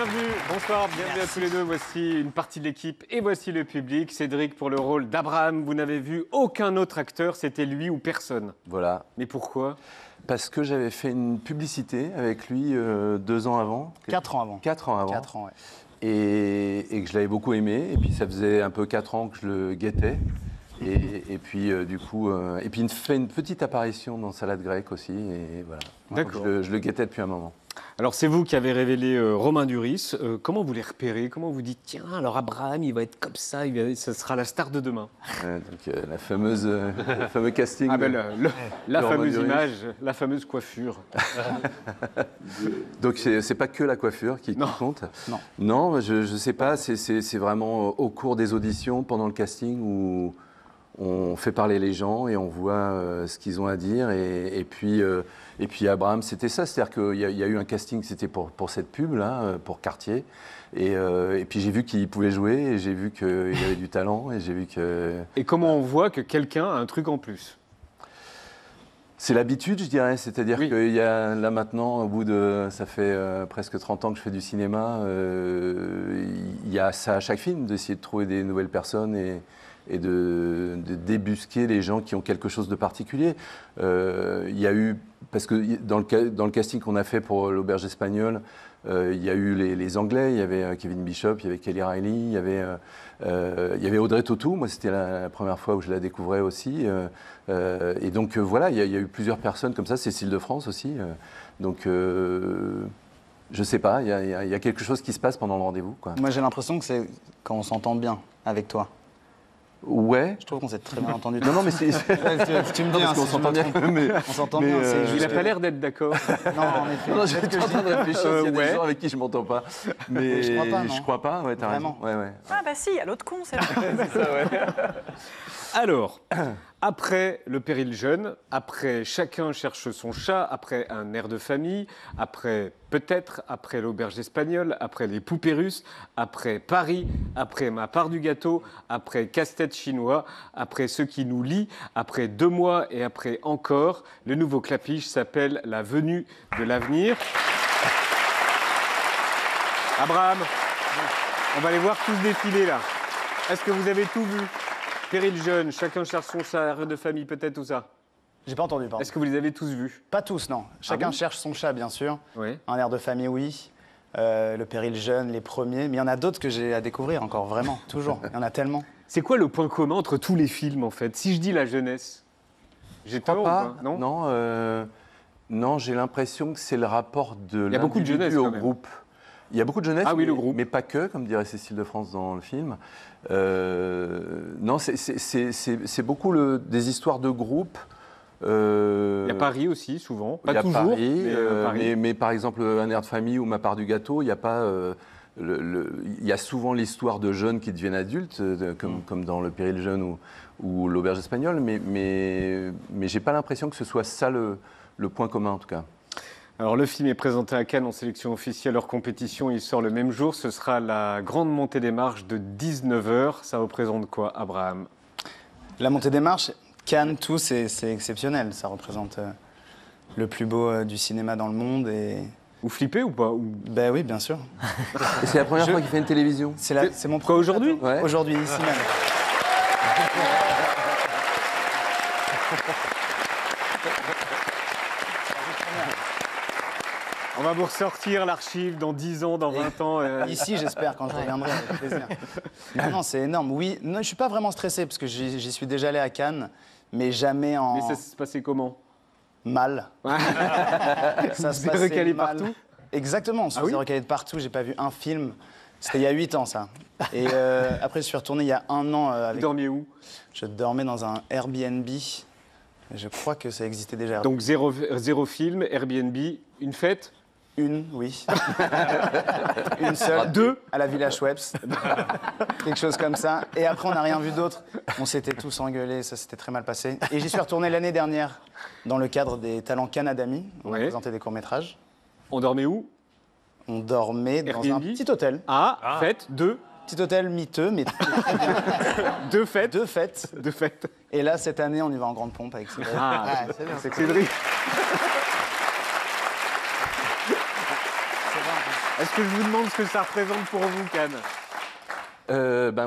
Bienvenue, bonsoir, bienvenue à tous les deux. Voici une partie de l'équipe et voici le public. Cédric pour le rôle d'Abraham. Vous n'avez vu aucun autre acteur, c'était lui ou personne. Voilà. Mais pourquoi ? Parce que j'avais fait une publicité avec lui 2 ans avant. 4 ans avant. 4 ans avant. 4 ans, ouais. Et que je l'avais beaucoup aimé. Et puis ça faisait un peu 4 ans que je le guettais. Et puis du coup, et puis il fait une petite apparition dans Salade grecque aussi. Et voilà. D'accord. Je le guettais depuis un moment. Alors c'est vous qui avez révélé Romain Duris. Comment vous les repérez ? Comment vous dites tiens, alors Abraham, il va être comme ça, ce sera la star de demain. Donc la fameuse, le fameux casting. Ah ben la de Romain fameuse Duris. image, la fameuse coiffure. Donc c'est pas que la coiffure qui compte. Non. Non, je sais pas. C'est vraiment au cours des auditions, pendant le casting, où on fait parler les gens et on voit ce qu'ils ont à dire. Et puis Abraham, c'était ça. C'est-à-dire qu'il y a eu un casting, c'était pour cette pub là, pour Cartier. Et puis j'ai vu qu'il pouvait jouer, et j'ai vu qu'il avait du talent, et j'ai vu que. Et comment on voit que quelqu'un a un truc en plus ? C'est l'habitude, je dirais. C'est-à-dire Oui. qu'il y a là maintenant, au bout de, ça fait presque 30 ans que je fais du cinéma, il y a ça à chaque film, d'essayer de trouver des nouvelles personnes et de débusquer les gens qui ont quelque chose de particulier. Il y a eu, parce que dans le casting qu'on a fait pour l'Auberge espagnole, il y a eu les Anglais, il y avait Kevin Bishop, il y avait Kelly Reilly, il y avait Audrey Tautou. Moi, c'était la première fois où je la découvrais aussi. Et donc, voilà, il y a eu plusieurs personnes comme ça, Cécile de France aussi. Donc, je sais pas, il y a quelque chose qui se passe pendant le rendez-vous, quoi. Moi, j'ai l'impression que c'est quand on s'entend bien avec toi. Ouais. Je trouve qu'on s'est très bien entendu. Non, mais c'est. Tu me dis, parce qu'on s'entend bien. Mais On s'entend mais, bien. c'est Il juste n'a pas que- l'air d'être d'accord. Non, en effet. Non, j'étais en train de réfléchir s'il y a ouais. des gens avec qui je m'entends pas. Mais je crois pas, non. je crois pas, ouais, t'as Vraiment. raison. Ouais. Ah bah si, il y a l'autre con, c'est vrai. Alors, après le péril jeune, après chacun cherche son chat, après un air de famille, après peut-être, après l'auberge espagnole, après les poupées russes, après Paris, après ma part du gâteau, après casse-tête chinois, après ceux qui nous lient, après 2 mois et après encore, le nouveau clapiche s'appelle La venue de l'avenir. Abraham, on va les voir tous défiler là. Est-ce que vous avez tout vu ? Péril jeune, chacun cherche son chat, air de famille peut-être, tout ça. J'ai pas entendu, pardon. Est-ce que vous les avez tous vus ? Pas tous, non. Chacun bon cherche son chat, bien sûr. Oui. Un air de famille, oui. Le péril jeune, les premiers. Mais il y en a d'autres que j'ai à découvrir encore, vraiment, toujours. Il y en a tellement. C'est quoi le point commun entre tous les films en fait ? Si je dis la jeunesse, j'ai Je crois tort ou pas. pas ? Non. Non, j'ai l'impression que c'est le rapport de Il y a beaucoup de l'individu jeunesse, au quand même. groupe. Il y a beaucoup de jeunesse, Ah oui, le groupe. mais pas que, comme dirait Cécile de France dans le film. Non, c'est beaucoup des histoires de groupe. Il y a Paris aussi, souvent. Il y Pas a toujours, Paris, mais Paris. mais par exemple, Un air de famille ou Ma part du gâteau, il y a pas. Il y a souvent l'histoire de jeunes qui deviennent adultes, comme dans Le péril jeune ou l'Auberge espagnole, mais j'ai pas l'impression que ce soit ça le point commun en tout cas. Alors le film est présenté à Cannes en sélection officielle hors compétition. Il sort le même jour. Ce sera la grande montée des marches de 19h. Ça représente quoi, Abraham ? La montée des marches, Cannes, tout, c'est exceptionnel. Ça représente le plus beau du cinéma dans le monde. Et... Vous flippez ou pas ? Ben oui, bien sûr. Et c'est la première fois qu'il fait une télévision. C'est mon Quoi, premier aujourd'hui ? plateau. Ouais. Aujourd'hui, ici même. On va vous ressortir l'archive dans 10 ans, dans 20 ans. Ici, j'espère, quand je reviendrai, avec plaisir. Non, c'est énorme. Oui, non, je ne suis pas vraiment stressé, parce que j'y suis déjà allé à Cannes, mais jamais en Mais ça se passait comment ? mal. Ça se Vous êtes passait recalé mal. partout ? Exactement, on se Ah faisait oui recaler de partout. J'ai pas vu un film. C'était il y a 8 ans, ça. Et après, je suis retourné il y a 1 an Vous avec... dormiez où ? Je dormais dans un Airbnb. Je crois que ça existait déjà. Donc zéro film, Airbnb, une fête ? Une, oui. Une seule. 2 À la Villa Schweppes. Quelque chose comme ça. Et après, on n'a rien vu d'autre. On s'était tous engueulés, ça s'était très mal passé. Et j'y suis retourné l'année dernière dans le cadre des Talents Canadami. On a Ouais. présenté des courts-métrages. On dormait où ? On dormait dans un Airbnb petit hôtel. Ah, fête, 2 Petit hôtel miteux, mais 2 fêtes. 2 fêtes. 2 fêtes. Et là, cette année, on y va en grande pompe avec Cédric. Ah, Ouais, c'est bien. Cédric. Est-ce Est-ce que je vous demande ce que ça représente pour vous, Cannes?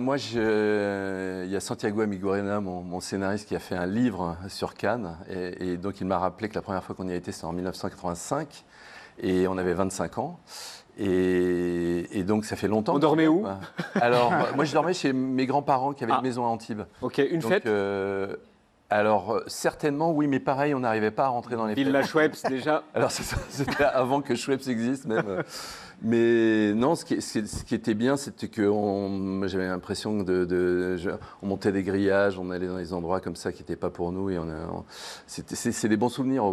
Moi, il y a Santiago Amigorena, mon scénariste, qui a fait un livre sur Cannes. Et donc, il m'a rappelé que la première fois qu'on y a été, c'était en 1985. Et on avait 25 ans. Et donc, ça fait longtemps. On dormait où? Alors, moi, je dormais chez mes grands-parents qui avaient une maison à Antibes. Ok, une donc, fête alors, certainement, oui, mais pareil, on n'arrivait pas à rentrer dans les fêtes. Villa Schweppes, déjà. Alors, c'était avant que Schweppes existe, même. Mais non, ce qui était bien, c'était que j'avais l'impression on montait des grillages, on allait dans des endroits comme ça qui n'étaient pas pour nous. Et c'est des bons souvenirs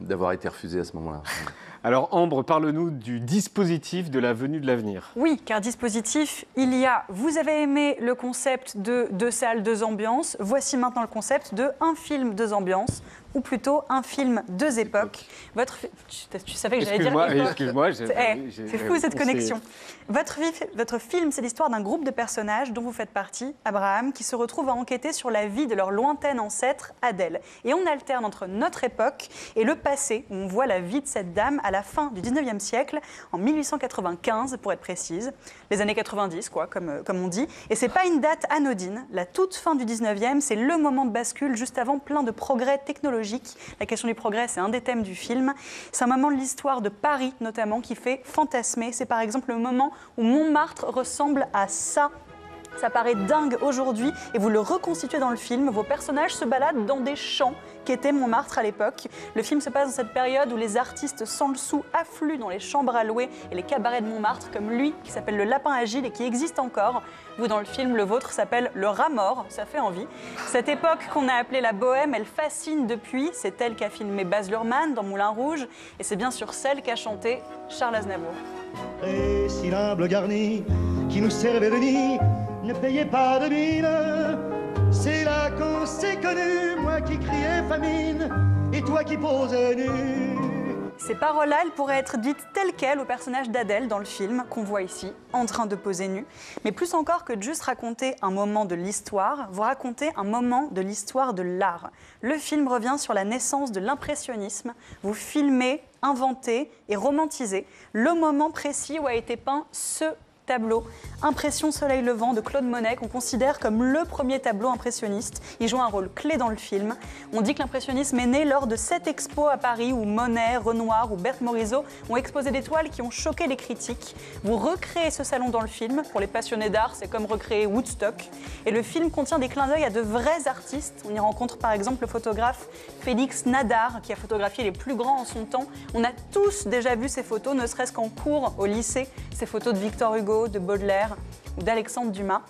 d'avoir été refusé à ce moment-là. Alors, Ambre, parle-nous du dispositif de la venue de l'avenir. Oui, car dispositif, il y a, vous avez aimé le concept de 2 salles, 2 ambiances. Voici maintenant le concept de un film, 2 ambiances, ou plutôt un film, 2 époques. Tu savais que j'allais dire époque. Excuse-moi, c'est fou cette connexion. Votre film, c'est l'histoire d'un groupe de personnages dont vous faites partie, Abraham, qui se retrouvent à enquêter sur la vie de leur lointaine ancêtre, Adèle. Et on alterne entre notre époque et le passé, où on voit la vie de cette dame à la fin du 19e siècle, en 1895 pour être précise, les années 90, quoi, comme on dit. Et c'est pas une date anodine. La toute fin du 19e, c'est le moment de bascule, juste avant plein de progrès technologiques. La question du progrès, c'est un des thèmes du film. C'est un moment de l'histoire de Paris, notamment, qui fait fantasmer. C'est par exemple le moment où Montmartre ressemble à ça. Ça paraît dingue aujourd'hui et vous le reconstituez dans le film. Vos personnages se baladent dans des champs qu'était Montmartre à l'époque. Le film se passe dans cette période où les artistes sans le sou affluent dans les chambres à louer et les cabarets de Montmartre, comme lui, qui s'appelle le Lapin Agile et qui existe encore. Vous, dans le film, le vôtre s'appelle le Rat Mort, ça fait envie. Cette époque qu'on a appelée la Bohème, elle fascine depuis. C'est elle qui a filmé Baz Luhrmann dans Moulin Rouge et c'est bien sûr celle qu'a chanté Charles Aznavour. Et si l'humble garni qui nous servait de nid ne payait pas de mine, c'est là qu'on s'est connus, moi qui criais famine et toi qui posais nu. Ces paroles-là, elles pourraient être dites telles quelles au personnage d'Adèle dans le film qu'on voit ici, en train de poser nu. Mais plus encore que de juste raconter un moment de l'histoire, vous racontez un moment de l'histoire de l'art. Le film revient sur la naissance de l'impressionnisme. Vous filmez, inventez et romantisez le moment précis où a été peint ce tableau, Impression Soleil Levant de Claude Monet, qu'on considère comme le premier tableau impressionniste. Il joue un rôle clé dans le film. On dit que l'impressionnisme est né lors de 7 expos à Paris où Monet, Renoir ou Berthe Morisot ont exposé des toiles qui ont choqué les critiques. Vous recréez ce salon dans le film. Pour les passionnés d'art, c'est comme recréer Woodstock. Et le film contient des clins d'œil à de vrais artistes. On y rencontre par exemple le photographe Félix Nadar, qui a photographié les plus grands en son temps. On a tous déjà vu ces photos, ne serait-ce qu'en cours au lycée. Ces photos de Victor Hugo, de Baudelaire ou d'Alexandre Dumas.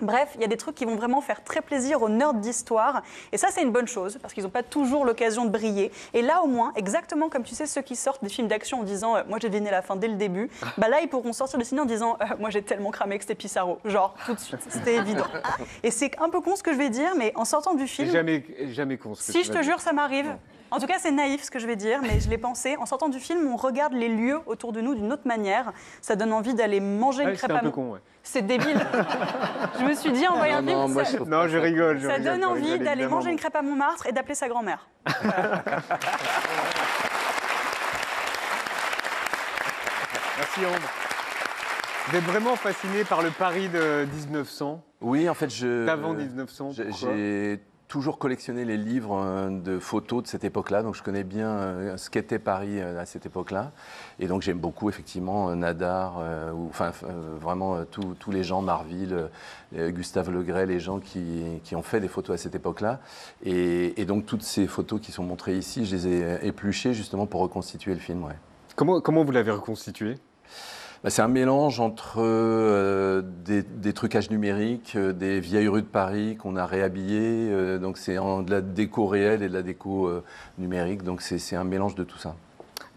Bref, il y a des trucs qui vont vraiment faire très plaisir aux nerds d'histoire. Et ça, c'est une bonne chose, parce qu'ils n'ont pas toujours l'occasion de briller. Et là, au moins, exactement comme tu sais, ceux qui sortent des films d'action en disant « moi, j'ai deviné la fin dès le début », bah là, ils pourront sortir de ciné en disant « moi, j'ai tellement cramé que c'était Pissarro ». Genre, tout de suite, c'était évident. Et c'est un peu con ce que je vais dire, mais en sortant du film... Jamais con ce que Si, tu je vas te dire. jure, ça m'arrive. En tout cas, c'est naïf ce que je vais dire, mais je l'ai pensé. En sortant du film, on regarde les lieux autour de nous d'une autre manière. Ça donne envie d'aller manger une crêpe un à peu Montmartre. con, ouais. C'est débile. Je me suis dit en voyant le film, Non, je rigole. ça donne envie rigole, d'aller évidemment. manger une crêpe à Montmartre et d'appeler sa grand-mère. Merci, Ambre. Vous êtes vraiment fasciné par le Paris de 1900, Oui, en fait, d'avant 1900. Pourquoi j'ai toujours collectionné les livres de photos de cette époque-là, donc je connais bien ce qu'était Paris à cette époque-là. Et donc j'aime beaucoup effectivement Nadar, vraiment tous les gens, Marville, Gustave Le Gray, les gens qui ont fait des photos à cette époque-là. Et donc toutes ces photos qui sont montrées ici, je les ai épluchées justement pour reconstituer le film. Ouais. Comment vous l'avez reconstitué? C'est un mélange entre des trucages numériques, des vieilles rues de Paris qu'on a réhabillées. Donc c'est de la déco réelle et de la déco numérique. Donc c'est un mélange de tout ça.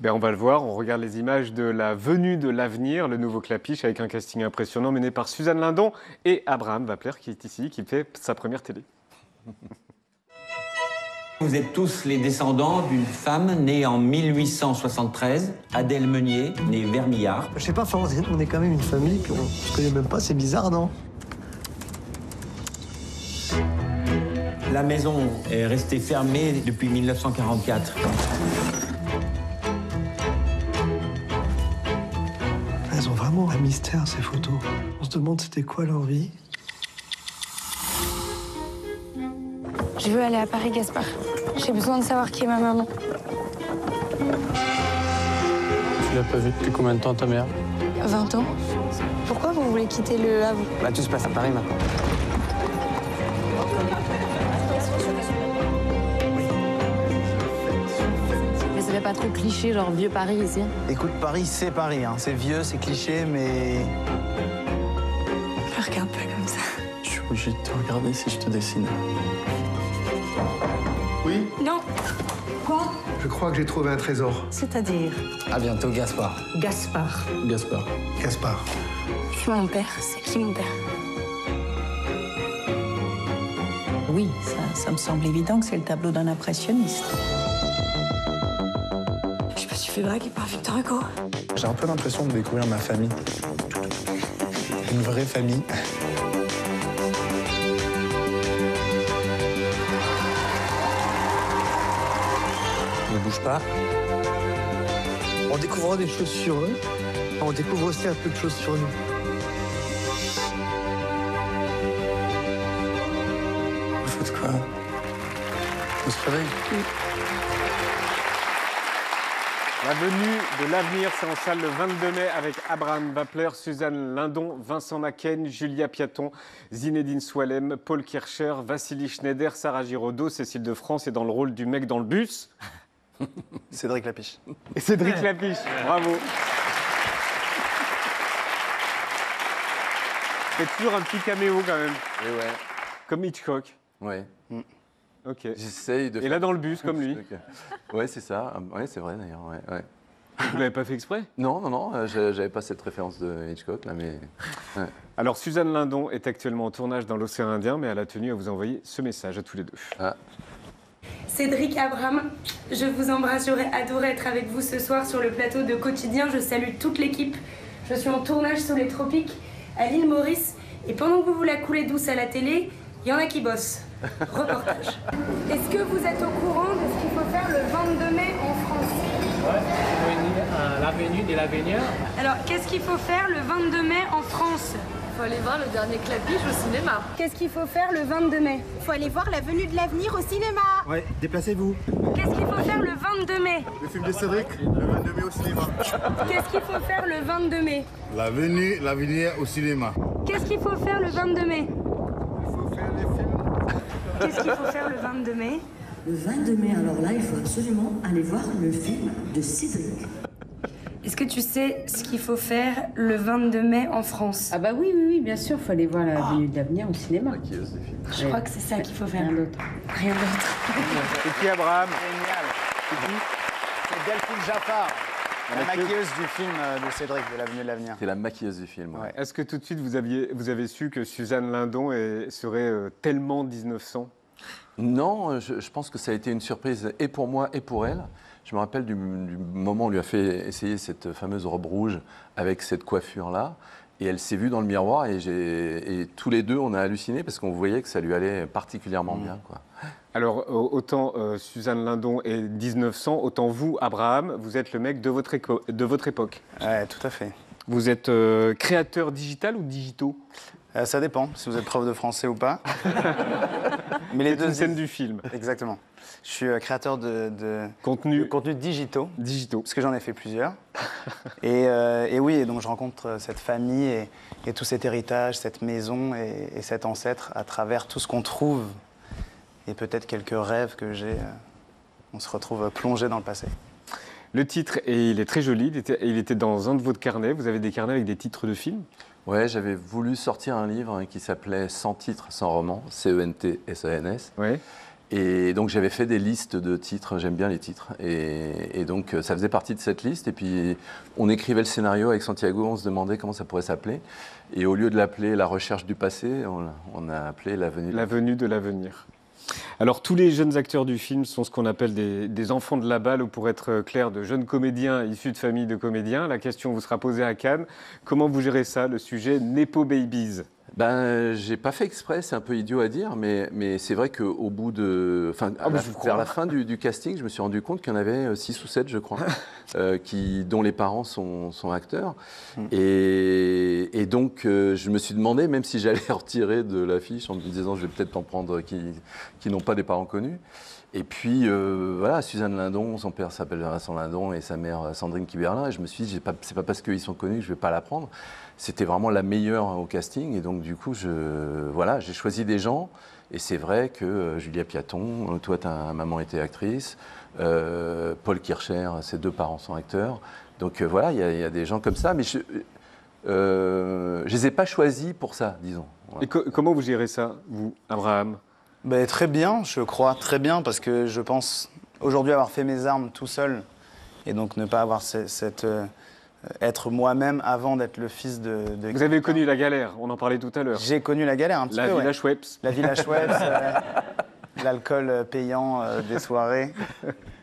Ben, on va le voir, on regarde les images de la venue de l'avenir, le nouveau Clapiche, avec un casting impressionnant mené par Suzanne Lindon et Abraham Wapler qui est ici, qui fait sa première télé. Vous êtes tous les descendants d'une femme née en 1873, Adèle Meunier, née Vermillard. Je sais pas, enfin, on est quand même une famille qu'on ne connaît même pas, c'est bizarre, non? La maison est restée fermée depuis 1944. Elles ont vraiment un mystère, ces photos. On se demande c'était quoi leur vie. Je veux aller à Paris, Gaspard. J'ai besoin de savoir qui est ma maman. Tu l'as pas vue depuis combien de temps, ta mère? 20 ans. Pourquoi vous voulez quitter le Havre? Bah, tout se passe à Paris maintenant. Mais ça fait pas trop cliché, genre vieux Paris ici? Écoute, Paris, c'est Paris. Hein. C'est vieux, c'est cliché, mais... Je regarde pas comme ça. Je suis obligé de te regarder si je te dessine. Oui, Non. Quoi? je crois que j'ai trouvé un trésor. C'est-à-dire À bientôt, Gaspard. Gaspard. Gaspard. Gaspard. Je suis mon père. C'est qui mon père? Oui, ça me semble évident que c'est le tableau d'un impressionniste. Je me suis fait draguer par Victor Hugo. J'ai un peu l'impression de découvrir ma famille. Une vraie famille. Ne bouge pas. On découvre des choses sur eux. On découvre aussi un peu de choses sur nous. Vous faites quoi? On se réveille? La venue de l'avenir, c'est en salle le 22 mai avec Abraham Wapler, Suzanne Lindon, Vincent Macken, Julia Piaton, Zinedine Soualem, Paul Kircher, Vassili Schneider, Sarah Giraudot, Cécile de France et dans le rôle du mec dans le bus. Cédric Lapiche. Et Cédric Lapiche, bravo. C'est toujours un petit caméo quand même, Et ouais, comme Hitchcock. ouais. Ok. J'essaye de. Et là dans le bus, comme lui. Ouais, c'est ça. Ouais, c'est vrai d'ailleurs. Ouais, ouais. Vous l'avez pas fait exprès? Non, non, non, j'avais pas cette référence de Hitchcock là, mais. Ouais. Alors Suzanne Lindon est actuellement en tournage dans l'océan Indien, mais elle a tenu à vous envoyer ce message à tous les deux. Ah. Cédric, Abraham, je vous embrasse. J'aurais adoré être avec vous ce soir sur le plateau de Quotidien. Je salue toute l'équipe. Je suis en tournage sous les tropiques à l'île Maurice. Et pendant que vous la coulez douce à la télé, il y en a qui bossent. Reportage. Est-ce que vous êtes au courant de ce qu'il faut faire le 22 mai en France? Ouais, venir à l'avenue de l'avenir. Alors, qu'est-ce qu'il faut faire le 22 mai en France? Faut aller voir le dernier Clapiche au cinéma. Qu'est-ce qu'il faut faire le 22 mai? Faut aller voir La Venue de l'avenir au cinéma. Ouais, déplacez-vous. Qu'est-ce qu'il faut faire le 22 mai? Le film de Cédric, le 22 mai au cinéma. Qu'est-ce qu'il faut faire le 22 mai? La venue, l'avenir au cinéma. Qu'est-ce qu'il faut faire le 22 mai? Il faut faire les films. Qu'est-ce qu'il faut faire le 22 mai? Le 22 mai, alors là, il faut absolument aller voir le film de Cédric. Est-ce que tu sais ce qu'il faut faire le 22 mai en France? Ah bah oui, bien sûr, faut aller voir la venue de l'avenir au cinéma. Je crois que c'est ça qu'il faut faire. Rien d'autre. C'est qui Abraham? Génial. C'est Delphine Jaffard, la maquilleuse du film de Cédric, de l'Avenue de l'Avenir. C'est la maquilleuse du film. Ouais. Est-ce que tout de suite vous avez su que Suzanne Lindon serait tellement 1900? Non, je pense que ça a été une surprise et pour moi et pour elle. Je me rappelle du moment où on lui a fait essayer cette fameuse robe rouge avec cette coiffure-là. Et elle s'est vue dans le miroir et tous les deux, on a halluciné parce qu'on voyait que ça lui allait particulièrement bien, quoi. Alors, autant Suzanne Lindon est 1900, autant vous, Abraham, vous êtes le mec de votre époque. Ouais, tout à fait. Vous êtes créateur digital ou digitaux? Ça dépend, si vous êtes prof de français ou pas. Mais les C'est deux une scène du film. Exactement. Je suis créateur de Contenu contenus digitaux, digitaux. parce que j'en ai fait plusieurs. et oui, et donc je rencontre cette famille et tout cet héritage, cette maison et cet ancêtre à travers tout ce qu'on trouve et peut-être quelques rêves que j'ai. On se retrouve plongé dans le passé. Le titre, et il est très joli, il était dans un de vos carnets. Vous avez des carnets avec des titres de films? Ouais, j'avais voulu sortir un livre qui s'appelait Sans titre, sans roman, C-E-N-T-S-A-N-S. Ouais. Et donc j'avais fait des listes de titres, j'aime bien les titres. Et donc ça faisait partie de cette liste. Et puis on écrivait le scénario avec Santiago, on se demandait comment ça pourrait s'appeler. Et au lieu de l'appeler La recherche du passé, on a appelé La venue de l'avenir. Alors tous les jeunes acteurs du film sont ce qu'on appelle des enfants de la balle, ou pour être clair, de jeunes comédiens issus de familles de comédiens. La question vous sera posée à Cannes. Comment vous gérez ça, le sujet Nepo Babies? J'ai pas fait exprès, c'est un peu idiot à dire, mais c'est vrai qu'au bout de... vers la fin du casting, je me suis rendu compte qu'il y en avait 6 ou 7, je crois, dont les parents sont acteurs. Et donc, je me suis demandé, même si j'allais retirer de l'affiche en me disant je vais peut-être en prendre qui n'ont pas des parents connus. Et puis, voilà, Suzanne Lindon, son père s'appelle Vincent Lindon et sa mère Sandrine Kiberlin. Et je me suis dit, c'est pas parce qu'ils sont connus que je vais pas la prendre. C'était vraiment la meilleure au casting. Et donc, du coup, j'ai choisi des gens. Et c'est vrai que Julia Piaton, toi, ta maman était actrice. Paul Kircher, ses 2 parents sont acteurs. Donc, voilà, il y a des gens comme ça. Mais je les ai pas choisis pour ça, disons. Voilà. Et comment vous gérez ça, vous, Abraham ? Très bien, je crois, très bien, parce que je pense aujourd'hui avoir fait mes armes tout seul et donc ne pas avoir être moi-même avant d'être le fils de... Vous avez connu la galère, on en parlait tout à l'heure. J'ai connu la galère un petit peu, La Villa Schweppes. La Villa Schweppes, l'alcool payant des soirées.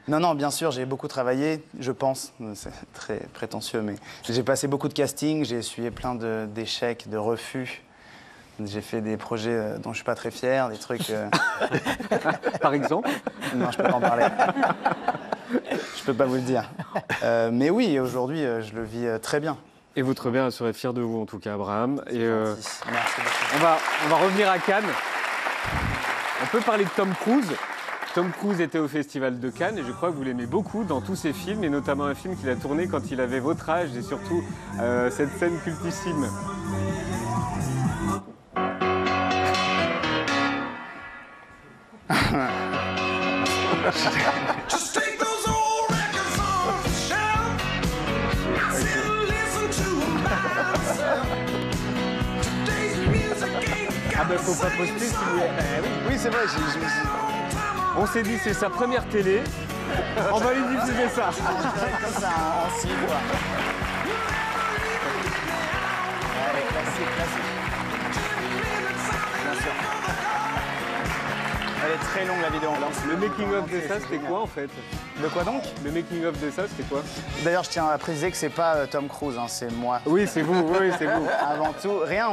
Non, bien sûr, j'ai beaucoup travaillé, je pense, c'est très prétentieux, mais j'ai passé beaucoup de castings, j'ai essuyé plein d'échecs, de refus. J'ai fait des projets dont je ne suis pas très fier, des trucs... Par exemple ? Non, je ne peux pas en parler. Je ne peux pas vous le dire. Mais oui, aujourd'hui, je le vis très bien. Et vous, très bien, elle serait fière de vous, en tout cas, Abraham. Et Merci beaucoup. on va revenir à Cannes. On peut parler de Tom Cruise. Tom Cruise était au Festival de Cannes et je crois que vous l'aimez beaucoup dans tous ses films, et notamment un film qu'il a tourné quand il avait votre âge, et surtout cette scène cultissime. Faut pas poster si vous... Oui, c'est vrai, On s'est dit, c'est sa première télé, on va lui diffuser ça. Comme ça, en cible, quoi. Allez, classique. Bien sûr. Elle est très longue, la vidéo. Le making-of de ça, c'était quoi, en fait? De quoi donc? Le making-of de ça, c'était quoi? D'ailleurs, je tiens à préciser que c'est pas Tom Cruise, hein, c'est moi. Oui, c'est vous, oui, c'est vous. Avant tout, rien,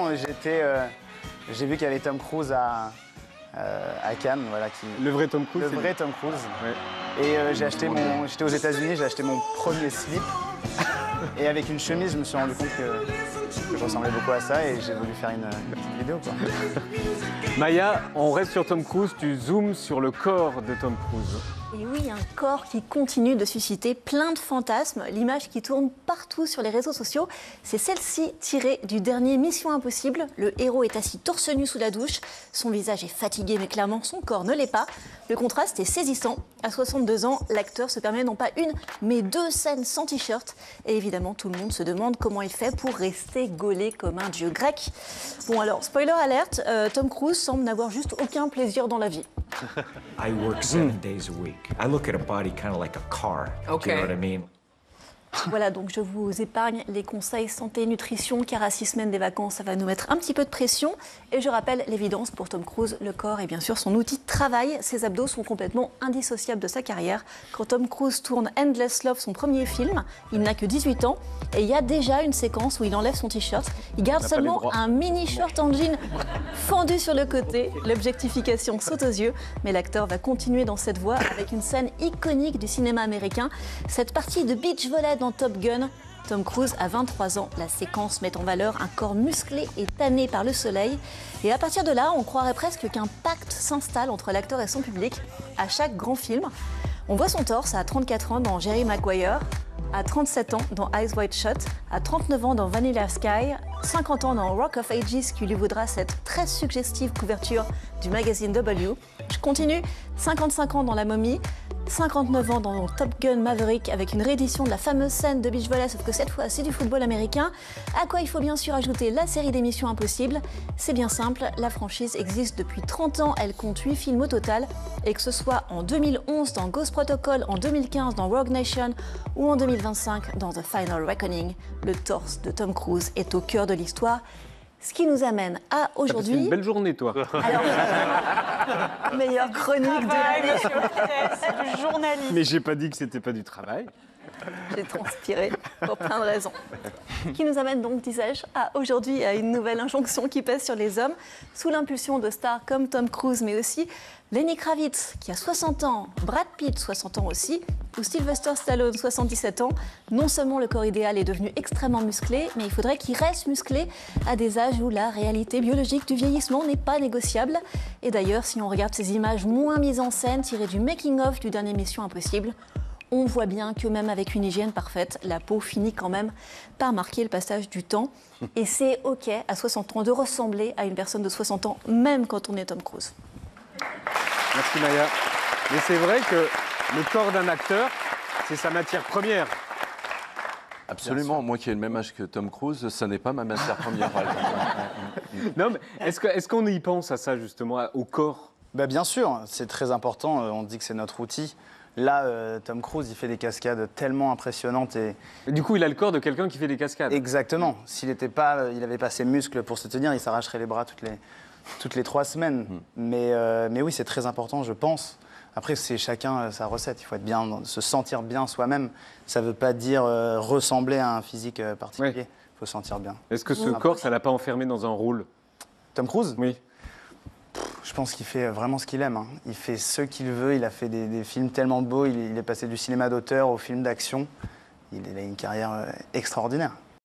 j'ai vu qu'il y avait Tom Cruise à Cannes, voilà. Le vrai Tom Cruise? Le vrai Tom Cruise. Ouais. Et j'étais aux États-Unis, j'ai acheté mon premier slip. Et avec une chemise, je me suis rendu compte que je ressemblais beaucoup à ça et j'ai voulu faire une petite vidéo, quoi. Maya, on reste sur Tom Cruise, tu zoomes sur le corps de Tom Cruise. Et oui, un corps qui continue de susciter plein de fantasmes. L'image qui tourne partout sur les réseaux sociaux, c'est celle-ci tirée du dernier Mission Impossible. Le héros est assis torse nu sous la douche. Son visage est fatigué, mais clairement son corps ne l'est pas. Le contraste est saisissant. À 62 ans, l'acteur se permet non pas une, mais 2 scènes sans t-shirt. Et évidemment, tout le monde se demande comment il fait pour rester gaulé comme un dieu grec. Bon alors, spoiler alert, Tom Cruise semble n'avoir juste aucun plaisir dans la vie. I work 7 days a week. I look at a body kind of like a car. Okay. Do you know what I mean? Voilà, donc je vous épargne les conseils santé, nutrition, car à 6 semaines des vacances, ça va nous mettre un petit peu de pression. Et je rappelle l'évidence, pour Tom Cruise, le corps est bien sûr son outil de travail. Ses abdos sont complètement indissociables de sa carrière. Quand Tom Cruise tourne Endless Love, son premier film, il n'a que 18 ans. Et il y a déjà une séquence où il enlève son t-shirt. Il garde seulement un mini short en jean fendu sur le côté. L'objectification saute aux yeux. Mais l'acteur va continuer dans cette voie avec une scène iconique du cinéma américain. Cette partie de beach volley dans Top Gun. Tom Cruise a 23 ans. La séquence met en valeur un corps musclé et tanné par le soleil. Et à partir de là, on croirait presque qu'un pacte s'installe entre l'acteur et son public. À chaque grand film, on voit son torse à 34 ans dans Jerry Maguire, à 37 ans dans Eyes Wide Shut, à 39 ans dans Vanilla Sky, 50 ans dans Rock of Ages qui lui vaudra cette très suggestive couverture du magazine W. Je continue, 55 ans dans La Momie, 59 ans dans Top Gun Maverick avec une réédition de la fameuse scène de beach volley, sauf que cette fois c'est du football américain, à quoi il faut bien sûr ajouter la série des Missions Impossibles. C'est bien simple, la franchise existe depuis 30 ans, elle compte 8 films au total, et que ce soit en 2011 dans Ghost Protocol, en 2015 dans Rogue Nation ou en 2025 dans The Final Reckoning, le torse de Tom Cruise est au cœur de l'histoire. Ce qui nous amène à aujourd'hui... C'est une belle journée, toi. Meilleure chronique de l'année. C'est du journalisme. Mais j'ai pas dit que c'était pas du travail. J'ai transpiré pour plein de raisons. Qui nous amène donc, disais-je, aujourd'hui à une nouvelle injonction qui pèse sur les hommes, sous l'impulsion de stars comme Tom Cruise, mais aussi Lenny Kravitz, qui a 60 ans, Brad Pitt, 60 ans aussi, ou Sylvester Stallone, 77 ans. Non seulement le corps idéal est devenu extrêmement musclé, mais il faudrait qu'il reste musclé à des âges où la réalité biologique du vieillissement n'est pas négociable. Et d'ailleurs, si on regarde ces images moins mises en scène, tirées du making-of du dernier Mission Impossible, on voit bien que même avec une hygiène parfaite, la peau finit quand même par marquer le passage du temps. Et c'est OK à 60 ans de ressembler à une personne de 60 ans, même quand on est Tom Cruise. Merci Maya. Mais c'est vrai que le corps d'un acteur, c'est sa matière première. Absolument. Moi qui ai le même âge que Tom Cruise, ça n'est pas ma matière première, par exemple. Non, mais est-ce qu'on y pense à ça, justement, au corps? Bien sûr, c'est très important. On dit que c'est notre outil. Là, Tom Cruise, il fait des cascades tellement impressionnantes. Et du coup, il a le corps de quelqu'un qui fait des cascades. Exactement. S'il n'avait pas ses muscles pour se tenir, il s'arracherait les bras toutes les 3 semaines. Mais oui, c'est très important, je pense. Après, c'est chacun sa recette. Il faut être bien, se sentir bien soi-même. Ça ne veut pas dire ressembler à un physique particulier. Il faut se sentir bien. Est-ce que ce corps, ça ne l'a pas enfermé dans un rôle? Tom Cruise? Oui. Je pense qu'il fait vraiment ce qu'il aime. Il fait ce qu'il veut. Il a fait des films tellement beaux. Il est passé du cinéma d'auteur au film d'action. Il a une carrière extraordinaire.